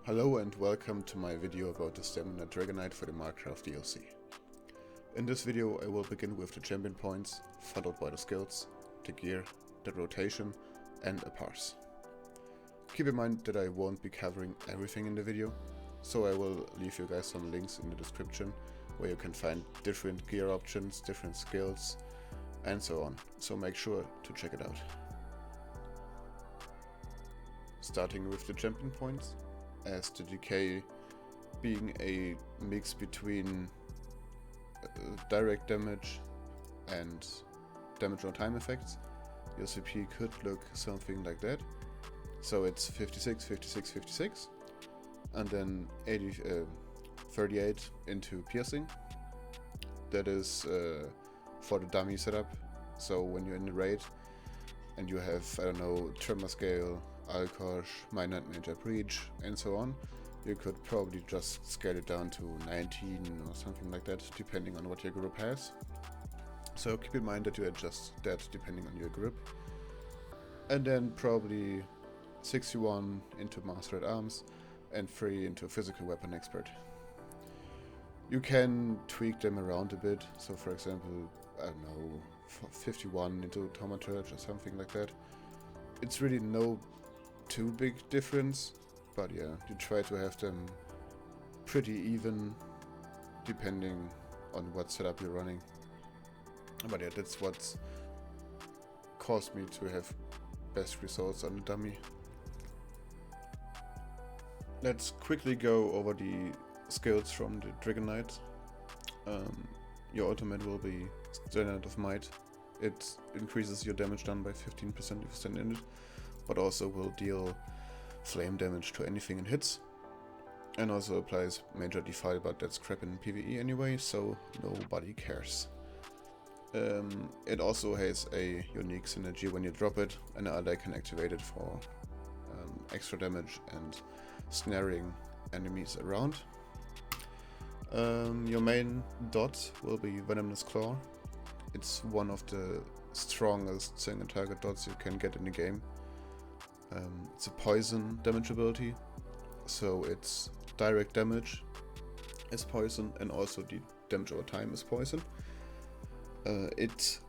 Hello and welcome to my video about the stamina Dragonknight for the Markarth DLC. In this video I will begin with the champion points, followed by the skills, the gear, the rotation and a parse. Keep in mind that I won't be covering everything in the video, so I will leave you guys some links in the description where you can find different gear options, different skills and so on, so make sure to check it out. Starting with the champion points, as the decay being a mix between direct damage and damage on time effects, your CP could look something like that. So it's 56, 56, 56, and then 38 into piercing. That is for the dummy setup. So when you're in the raid and you have, I don't know, Tremor Scale, Alkosh, Minor and Major Breach, and so on, you could probably just scale it down to 19 or something like that, depending on what your group has. So keep in mind that you adjust that depending on your group. And then probably 61 into Master at Arms and 3 into Physical Weapon Expert. You can tweak them around a bit, so for example, I don't know, 51 into Thaumaturge or something like that. It's really no too big difference, but yeah, you try to have them pretty even depending on what setup you're running. But yeah, that's what's caused me to have best results on the dummy. Let's quickly go over the skills from the Dragonknight. Your ultimate will be Standard of Might. It increases your damage done by 15% if you stand in it, but also will deal flame damage to anything it hits, and also applies major defile, but that's crap in PvE anyway, so nobody cares. It also has a unique synergy when you drop it, and ally can activate it for extra damage and snaring enemies around. Your main dot will be Venomous Claw. It's one of the strongest single target dots you can get in the game. It's a poison damage ability, so its direct damage is poison and also the damage over time is poison. It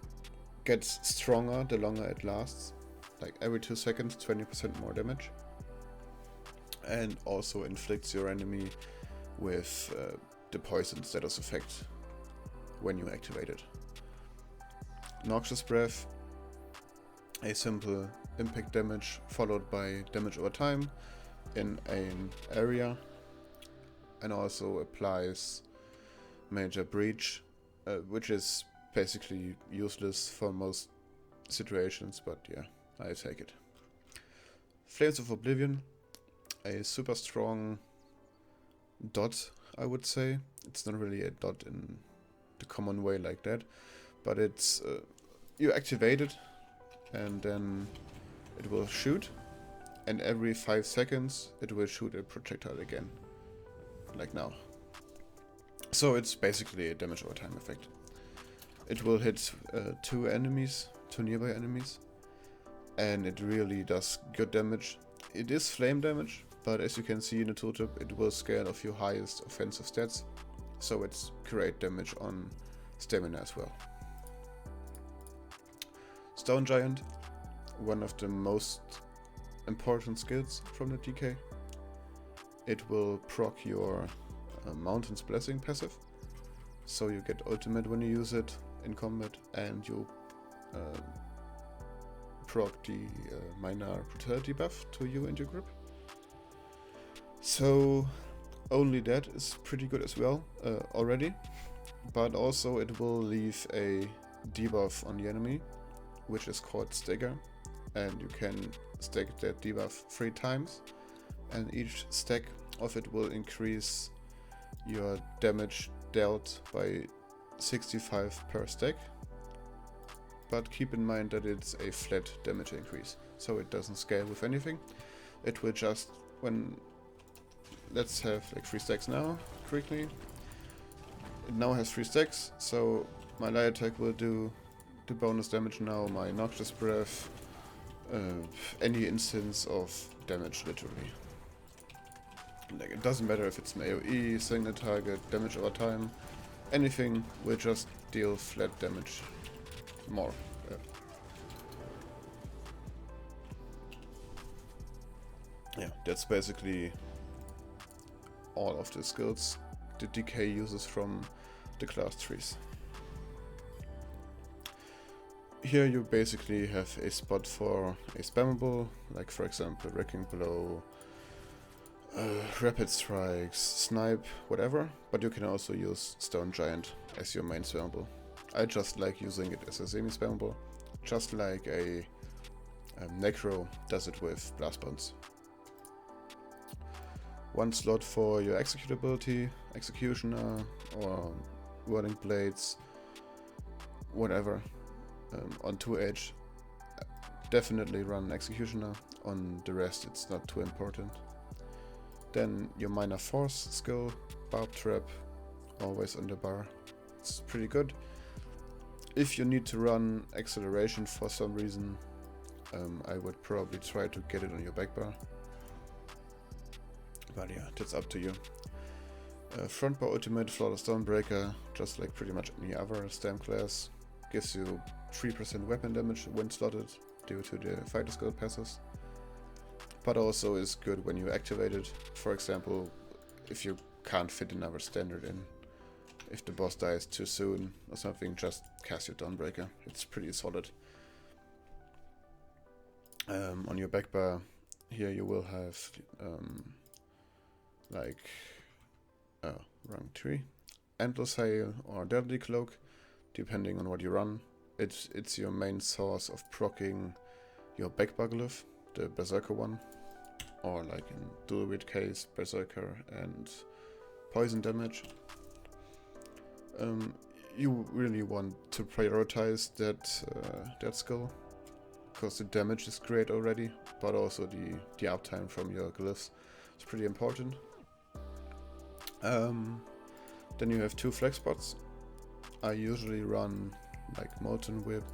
gets stronger the longer it lasts, like every 2 seconds 20% more damage, and also inflicts your enemy with the poison status effect when you activate it. Noxious Breath, a simple impact damage followed by damage over time in an area, and also applies Major Breach, which is basically useless for most situations, but yeah, I take it. Flames of Oblivion, a super strong dot, I would say. It's not really a dot in the common way like that, but it's you activate it and then it will shoot, and every 5 seconds it will shoot a projectile again, like now. So it's basically a damage over time effect. It will hit 2 nearby enemies, and it really does good damage. It is flame damage, but as you can see in the tooltip, it will scale off your highest offensive stats, so it's great damage on stamina as well. Stone Giant, one of the most important skills from the DK. It will proc your Mountain's Blessing passive, so you get ultimate when you use it in combat, and you proc the minor Brutality buff to you and your group. So only that is pretty good as well already, but also it will leave a debuff on the enemy, which is called Stagger, and you can stack that debuff 3 times, and each stack of it will increase your damage dealt by 65 per stack. But keep in mind that it's a flat damage increase, so it doesn't scale with anything. It will just, when, let's have like 3 stacks now, quickly. It now has 3 stacks, so my light attack will do the bonus damage now, my Noxious Breath, any instance of damage literally. Like, it doesn't matter if it's an AoE, single target, damage over time, anything will just deal flat damage more. Yeah, that's basically all of the skills the DK uses from the class trees. Here you basically have a spot for a spammable, like for example Wrecking Blow, Rapid Strikes, Snipe, whatever, but you can also use Stone Giant as your main spammable. I just like using it as a semi-spammable, just like a Necro does it with Blast Bones. One slot for your executability, Executioner or Whirling Blades, whatever. On 2H, definitely run Executioner, on the rest it's not too important. Then your minor force skill, Barb Trap, always on the bar. It's pretty good. If you need to run acceleration for some reason, I would probably try to get it on your back bar. But yeah, that's up to you. Front bar ultimate, Flawless Dawnbreaker, just like pretty much any other stamp class, gives you 3% weapon damage when slotted due to the fighter skill passes. But also is good when you activate it. For example, if you can't fit another standard in. If the boss dies too soon or something, just cast your Dawnbreaker. It's pretty solid. On your back bar, here you will have wrong tree, Endless Hail or Deadly Cloak, depending on what you run. It's your main source of proccing your back bar glyph, the Berserker one, or like in Dual Wield case, Berserker and poison damage. You really want to prioritize that skill, because the damage is great already, but also the uptime from your glyphs is pretty important. Then you have 2 flex spots. I usually run like Molten Whip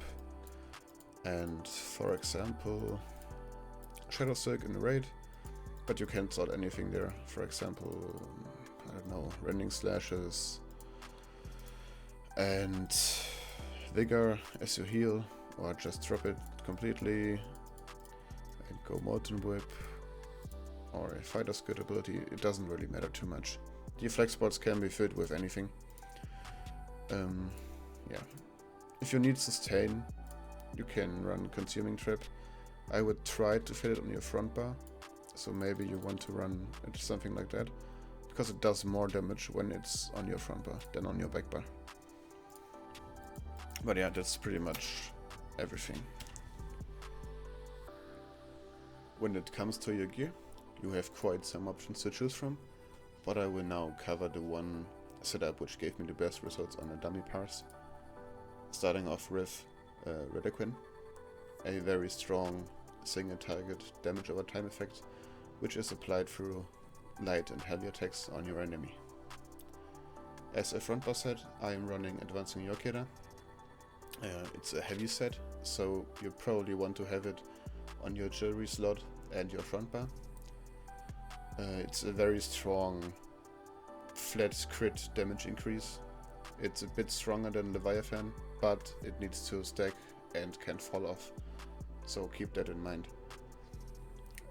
and, for example, Shadow Silk in the raid, but you can't slot anything there. For example, I don't know, Rending Slashes and Vigor as you heal, or just drop it completely and go Molten Whip or a fighter's good ability. It doesn't really matter too much. The flex spots can be filled with anything. Yeah. If you need sustain, you can run Consuming Trap. I would try to fit it on your front bar, so maybe you want to run it something like that, because it does more damage when it's on your front bar than on your back bar. But yeah, that's pretty much everything. When it comes to your gear, you have quite some options to choose from, but I will now cover the one setup which gave me the best results on a dummy Parse. Starting off with Redequin, a very strong single target damage over time effect, which is applied through light and heavy attacks on your enemy. As a front bar set, I am running Advancing Yorkeda. It's a heavy set, so you probably want to have it on your jewelry slot and your front bar. It's a very strong flat crit damage increase. It's a bit stronger than Leviathan, but it needs to stack and can fall off, so keep that in mind.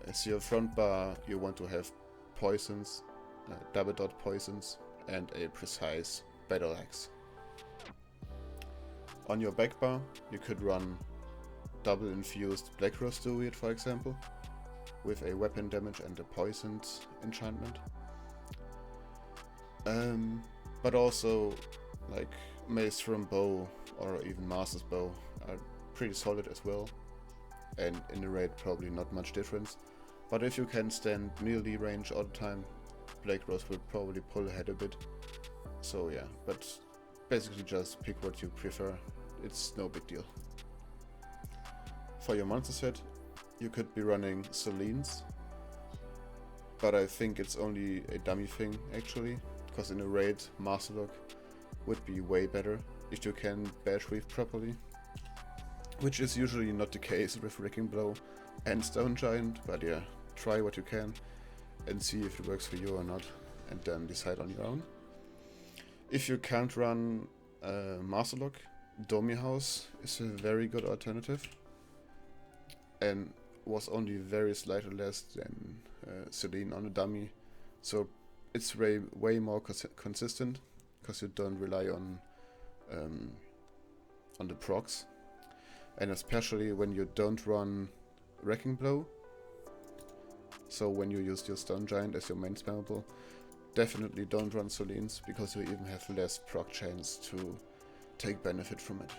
As your front bar, you want to have poisons, double dot poisons, and a precise battle axe. On your back bar, you could run double infused Black Rose Druid, for example, with a weapon damage and a poisoned enchantment. But also, like Maelstrom Bow or even Master's Bow are pretty solid as well, and in the raid probably not much difference. But if you can stand melee range all the time, Black Rose will probably pull ahead a bit. So yeah, but basically just pick what you prefer, it's no big deal. For your monster set, you could be running Selene, but I think it's only a dummy thing actually, because in a raid, Masterlock would be way better if you can bash weave properly, which is usually not the case with Wrecking Blow and Stone Giant, but yeah, try what you can. and see if it works for you or not, and then decide on your own. If you can't run Masterlock, Domi House is a very good alternative, and was only very slightly less than Celine on a dummy, so it's way more consistent, because you don't rely on the procs, and especially when you don't run Wrecking Blow. So when you use your Stone Giant as your main spammable, definitely don't run Solines, because you even have less proc chance to take benefit from it.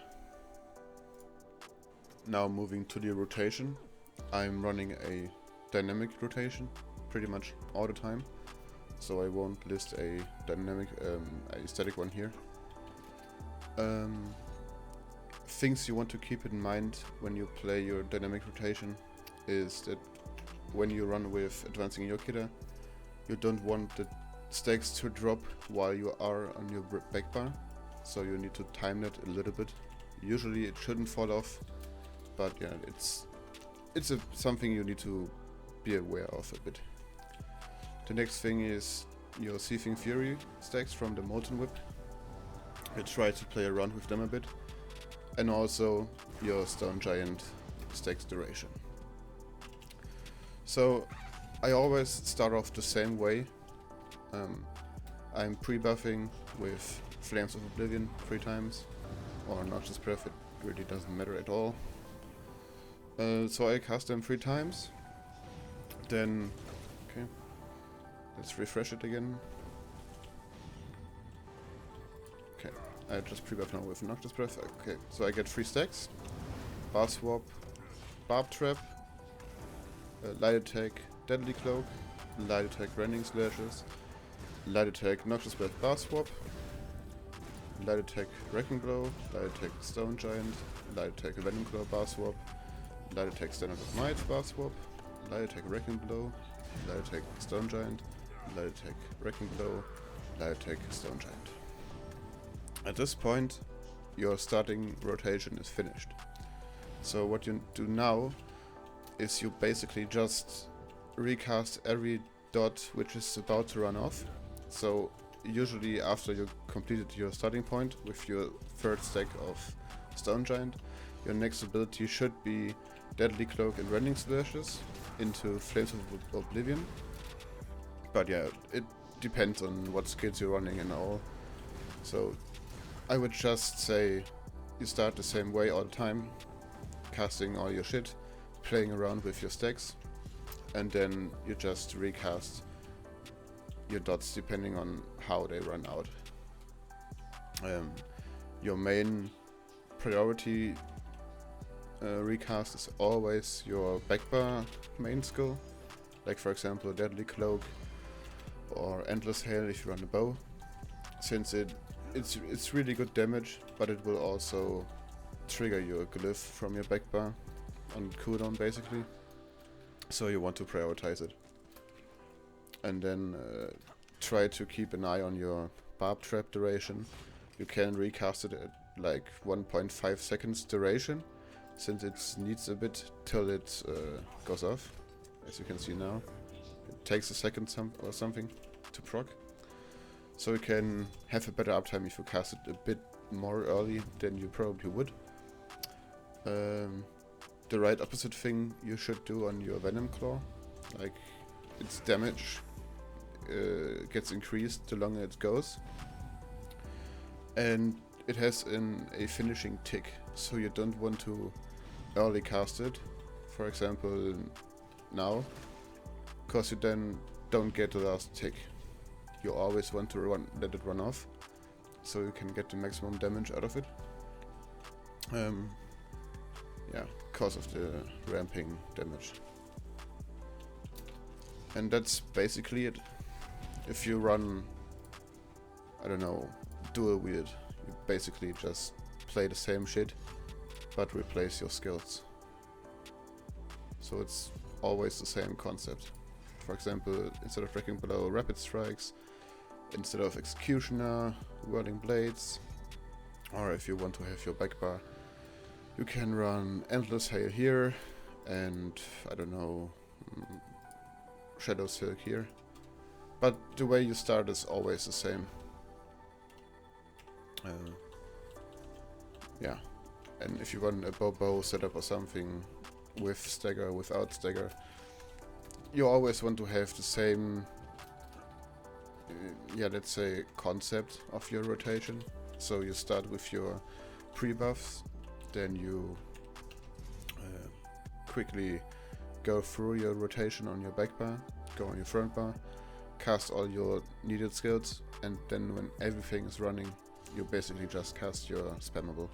Now moving to the rotation, I'm running a dynamic rotation pretty much all the time, so I won't list a dynamic, a static one here. Things you want to keep in mind when you play your dynamic rotation is that when you run with advancing Yokida, you don't want the stacks to drop while you are on your back bar, so you need to time that a little bit. Usually it shouldn't fall off, but yeah, it's something you need to be aware of a bit. The next thing is your Seething Fury stacks from the Molten Whip. You try to play around with them a bit, and also your Stone Giant stacks duration. So I always start off the same way. I'm pre-buffing with Flames of Oblivion 3 times, or Noxious Breath, it really doesn't matter at all. So I cast them 3 times, then, okay, let's refresh it again. Okay, I just pre-buff now with Noxious Breath. Okay, so I get 3 stacks, Bar Swap, Barb Trap, Light Attack, Deadly Cloak, Light Attack, Rending Slashes, Light Attack, Noxious Breath, Bar Swap, Light Attack, Wrecking Blow, Light Attack, Stone Giant, Light Attack, Venom Claw, Bar Swap, Light Attack, Standard of Might, Bar Swap, Light Attack, Wrecking Blow, Light Attack, Stone Giant, Light Attack, Wrecking Blow, Light Attack, Stone Giant. At this point, your starting rotation is finished. So what you do now is you basically just recast every dot which is about to run off. So usually after you completed your starting point with your 3rd stack of Stone Giant, your next ability should be Deadly Cloak and Rending Slashes into Flames of Oblivion. But yeah, it depends on what skills you're running and all. So I would just say you start the same way all the time, casting all your shit, playing around with your stacks, and then you just recast your dots depending on how they run out. Your main priority recast is always your backbar main skill, like for example Deadly Cloak or Endless Hail if you run a bow, since it's really good damage, but it will also trigger your glyph from your backbar on cooldown basically, so you want to prioritize it. And then try to keep an eye on your Barb Trap duration. You can recast it at like 1.5 seconds duration, since it needs a bit till it goes off. As you can see now, it takes a second or something to proc. So you can have a better uptime if you cast it a bit more early than you probably would. The right opposite thing you should do on your Venom Claw, like its damage gets increased the longer it goes, and it has a finishing tick, so you don't want to early cast it, for example now, because you then don't get the last tick. You always want to let it run off, so you can get the maximum damage out of it. Yeah, because of the ramping damage. And that's basically it. If you run, I don't know, dual wield, you basically just play the same shit, but replace your skills. So it's always the same concept. For example, instead of Wrecking Blow, Rapid Strikes, instead of Executioner, Whirling Blades, or if you want to have your backbar, you can run Endless Hail here, and I don't know, Shadow Silk here. But the way you start is always the same. Yeah, and if you want a bow setup or something with stagger, without stagger, you always want to have the same, yeah, let's say, concept of your rotation. So you start with your pre-buffs, then you quickly go through your rotation on your back bar, go on your front bar, cast all your needed skills, and then when everything is running, you basically just cast your spammable.